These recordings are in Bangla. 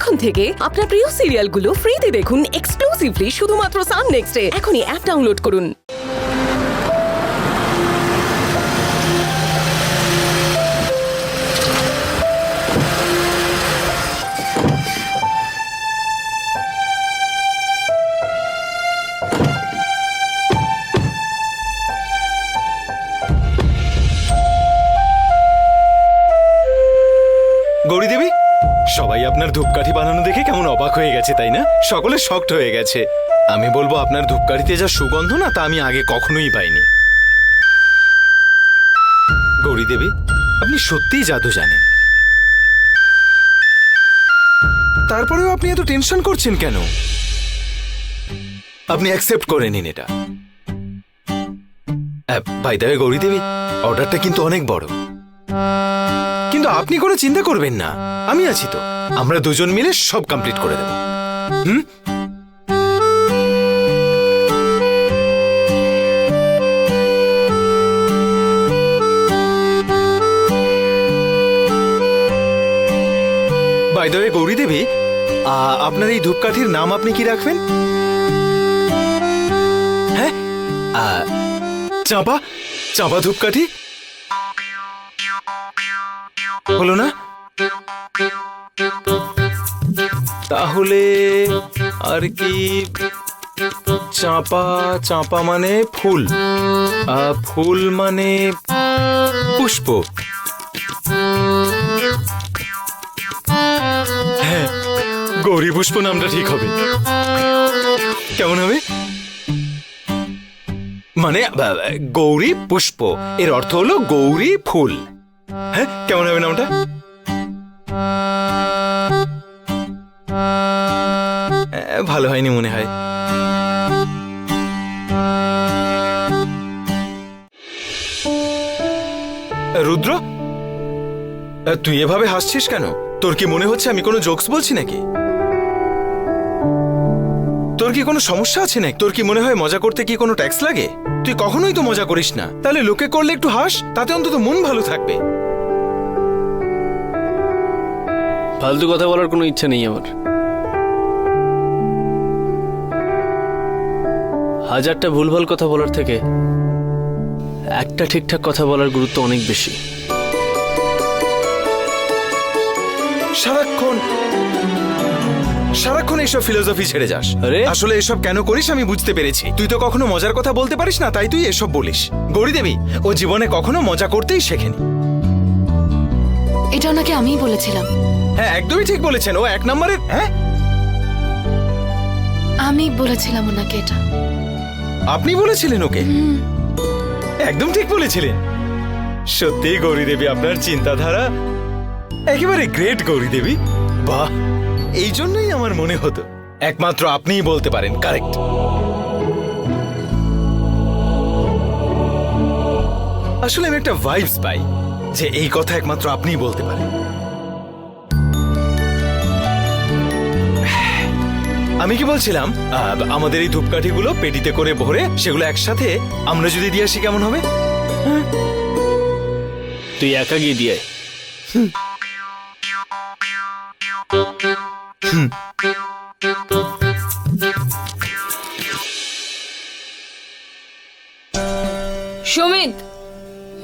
এখন থেকে আপনার প্রিয় সিরিয়ালগুলো ফ্রিতে দেখুন এক্সক্লুসিভলি শুধুমাত্র সান নেক্সটে। এখনই অ্যাপ ডাউনলোড করুন। গৌরী দেবী, সবাই আপনার ধূপকাঠি বানানো দেখে কেমন অবাক হয়ে গেছে, তাই না? সকলে শকড হয়ে গেছে। আমি বলবো আপনার ধূপকাঠিতে যা সুগন্ধ না, তা আমি আগে কখনোই পাইনি। গৌরী দেবী, আপনি সত্যিই জাদু জানেন। তারপরেও আপনি এত টেনশন করছেন কেন? আপনি অ্যাকসেপ্ট করে নিন এটা। বাই দ্য ওয়ে গৌরী দেবী, অর্ডারটা কিন্তু অনেক বড়, কিন্তু আপনি কোনো চিন্তা করবেন না, আমি আছি তো। আমরা দুজন মিলে সব কমপ্লিট করে দেব। বাই দ্য ওয়ে গৌরী দেবী, আপনার এই ধূপকাঠির নাম আপনি কি রাখবেন? হ্যাঁ, চাঁপা চাঁপা ধূপকাঠি হলো না? তাহলে আর কি? চাঁপা, চাঁপা মানে ফুল, ফুল মানে পুষ্প। হ্যাঁ, গৌরী পুষ্প নামটা ঠিক হবে। কেমন হবে? মানে গৌরী পুষ্প, এর অর্থ হলো গৌরী ফুল। হ্যাঁ, কেমন হবে নামটা? ভালো হয়নি মনে হয়। রুদ্র, তুই এভাবে হাসছিস কেন? তোর কি মনে হচ্ছে আমি কোনো জোকস বলছি নাকি? তোর কি কোনো সমস্যা আছে নাকি? তোর কি মনে হয় মজা করতে কি কোনো ট্যাক্স লাগে? তুই কখনোই তো মজা করিস না, তাহলে লোকে করলে একটু হাস, তাতে অন্তত মন ভালো থাকবে। ফালতু কথা বলার কোনো ইচ্ছা নেই আমার। হাজারটা ভুলভাল কথা বলার থেকে একটা ঠিকঠাক কথা বলার গুরুত্ব অনেক বেশি। সারাক্ষণ সারাক্ষণ এইসব ফিলোসফি ছেড়ে যাস। আরে আসলে এসব কেন করিস আমি বুঝতে পেরেছি। তুই তো কখনো মজার কথা বলতে পারিস না, তাই তুই এসব বলিস। গৌরী দেবী, ও জীবনে কখনো মজা করতেই শেখেনি। এটা ওনাকে আমিই বলেছিলাম। হ্যাঁ, একদমই ঠিক বলেছেন। ও এক নম্বরের। হ্যাঁ, আমি বলেছিলাম ওনাকে এটা। আপনি বলেছিলেন ওকে? একদম ঠিক বলেছিলেন। সত্যি গৌরী দেবী, আপনার চিন্তাধারা একেবারে গ্রেট গৌরী দেবী। বাহ, এই জন্যই আমার মনে হতো একমাত্র আপনিই বলতে পারেন কারেক্ট। আসলে আমি একটা ভাইবস পাই যে এই কথা একমাত্র আপনিই বলতে পারেন। আমি কি বলছিলাম, আমাদের এই ধূপকাঠিগুলো পেটিতে করে ভরে সেগুলো একসাথে আমরা যদি দিয়ে আসি কেমন হবে? তুই একা গিয়ে দিয়ে আয়। সুমিত,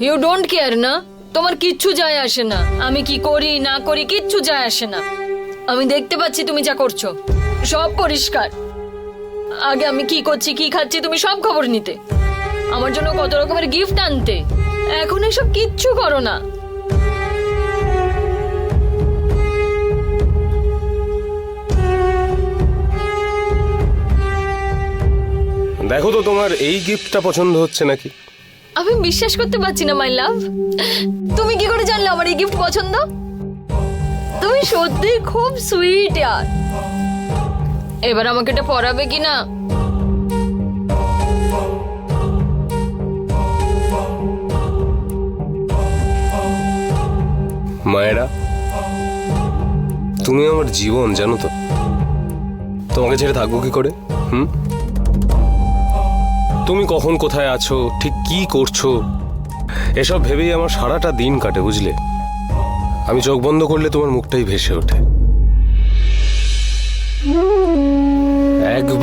ইউ ডোন্ট কেয়ার না? তোমার কিচ্ছু যায় আসে না আমি কি করি না করি, কিচ্ছু যায় আসে না। আমি দেখতে পাচ্ছি তুমি যা করছো, সব পরিষ্কার। আগে আমি কি করছি কি খাচ্ছি তুমি সব খবর নিতে, আমার জন্য কত রকমের গিফট আনতে। এখন এসব কিচ্ছু করো না। দেখো তো তোমার এই গিফটটা পছন্দ হচ্ছে নাকি? আমি বিশ্বাস করতে পারছি না মাই লাভ। তুমি কি করে জানলে আমার এই গিফট পছন্দ? তুমি সত্যি খুব সুইট यार। এবার আমাকে এটা পরাবে কি না? মায়েরা, তুমি আমার জীবন, জানো তো। তোমাকে ছেড়ে থাকবো কি করে? তুমি কখন কোথায় আছো, ঠিক কি করছো, এসব ভেবেই আমার সারাটা দিন কাটে, বুঝলে। আমি চোখ বন্ধ করলে তোমার মুখটাই ভেসে ওঠে।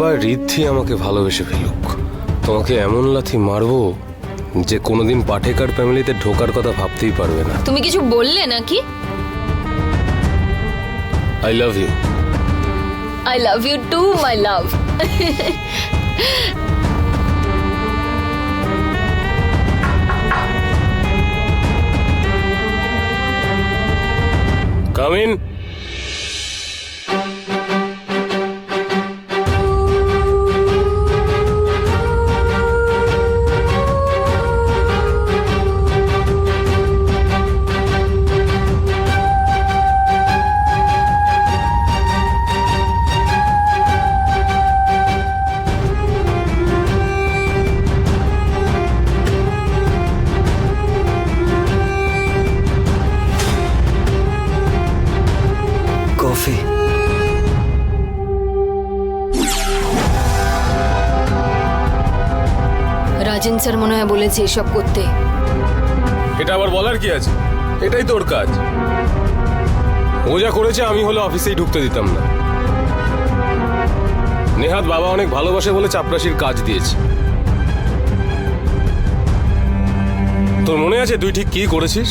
একবার ঋদ্ধি আমাকে ভালোবেসে ফেলুক, তোমাকে এমন লাথি মারবো যে কোনোদিন পাঠেকার ফ্যামিলিতে ঢোকার কথা ভাবতেই পারবে না। তুমি কিছু বললে নাকি? I love you. I love you too my love. Come in. Coffee. Rajen sir মনে হয় বলেছে এসব করতে। এটা আবার বলার কি আছে? এটাই তোর কাজ। ও যা করেছে আমি হলে অফিসেই ঢুকতে দিতাম না। নেহাত বাবা অনেক ভালোবাসে বলে চাপরাশির কাজ দিয়েছে। তোর মনে আছে তুই ঠিক কি করেছিস?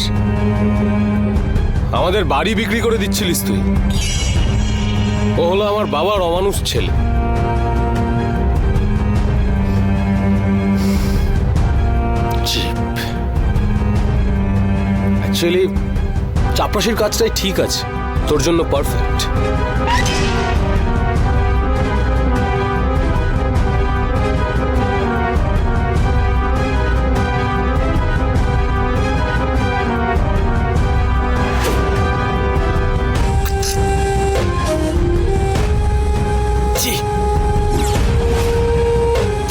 আমাদের বাড়ি বিক্রি করে দিচ্ছিলিস তুই। ও হলো আমার বাবার অমানুষ ছেলে। অ্যাকচুয়ালি চাপরাশির কাজটাই ঠিক আছে, তোর জন্য পারফেক্ট।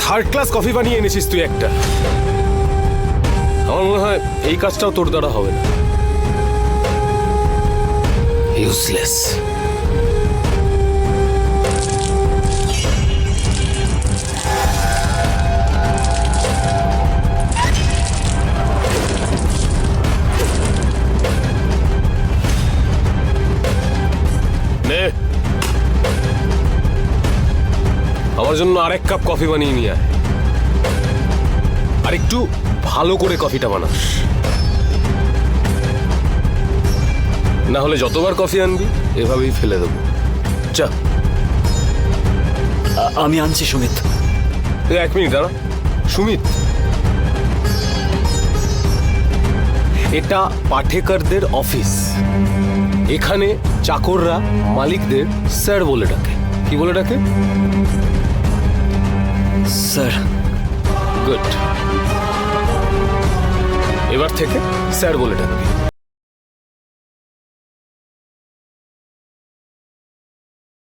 থার্ড ক্লাস কফি বানিয়ে এনেছিস তুই একটা। আমার মনে হয় এই কাজটাও তোর দ্বারা হবে না। ইউজলেস। নে, আমার জন্য আরেক কাপ কফি বানিয়ে নিয়ে আয়। আর একটু ভালো করে কফিটা বানাস, না হলে যতবার কফি আনবি এভাবেই ফেলে দেবো। চা। আমি আনছি সুমিত। এক মিনিট দাঁড়া। সুমিত, এটা পাঠেকারদের অফিস। এখানে চাকররা মালিকদের স্যার বলে ডাকে। কি বলে ডাকে? স্যার। গুড। এবার থেকে স্যার বলে ডাকবি।